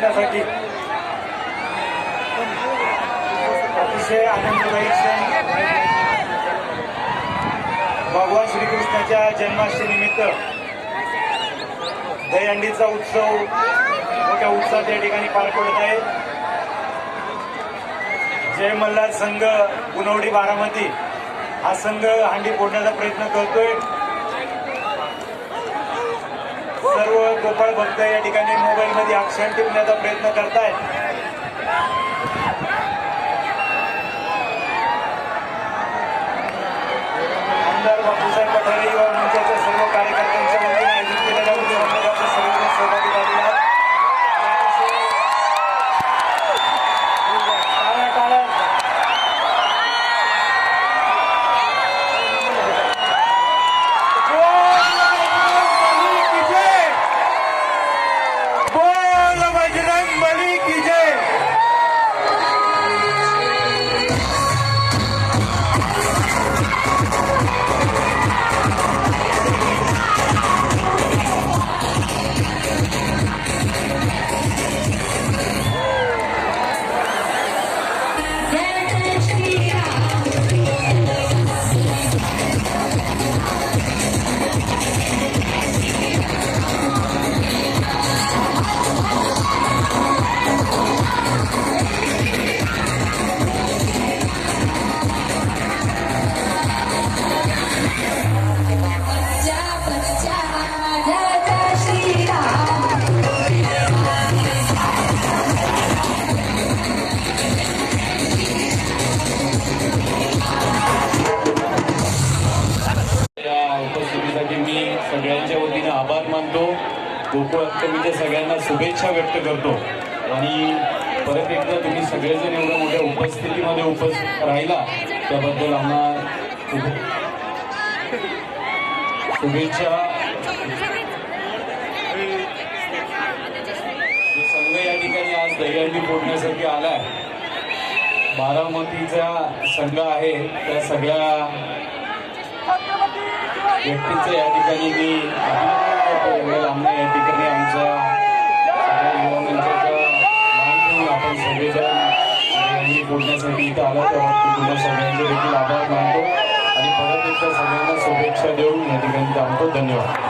फोडण्यासाठी अतिशय आनंददायी क्षण भगवान श्रीकृष्णाच्या जन्माष्टमीनिमित्त दहीहंडीचा उत्सव मोठ्या उत्साहात या ठिकाणी पार पडत आहे। जय मल्हार संघ गुणवडी बारामती हा संघ हंडी फोडण्याचा प्रयत्न करतोय। सर्व गोपाळ भक्त या ठिकाणी मोबाईल मध्ये अक्षर टिपण्याचा प्रयत्न करतायत। आमदार बापूसाहेब पठारे युवा मंचाच्या सर्व कार्यकर्त्यांच्या वतीने आयोजित केलेल्या उत्सवात सर्वजण सहभागी झाले आहेत। सगळ्यांच्या वतीने आभार मानतो। गोकुळ अष्टमीच्या सगळ्यांना शुभेच्छा व्यक्त करतो आणि परत एकदा तुम्ही सगळेजण एवढ्या मोठ्या उपस्थितीमध्ये उपस्थित राहिला त्याबद्दल आम्हाला शुभेच्छा। संघ या ठिकाणी आज दहीहंडी फोडण्यासाठी आलाय। बारामतीचा संघ आहे त्या सगळ्या व्यक्तींचं या ठिकाणी मी आम्ही या ठिकाणी आमच्या सगळ्या युवा मंचाचा मान ठेवून आपण सगळेजण बोलण्यासाठी इथं आला त्याबाबतीत पुन्हा सगळ्यांचे देखील आभार मानतो आणि परत एकदा सगळ्यांना शुभेच्छा देऊन या ठिकाणी थांबतो। धन्यवाद।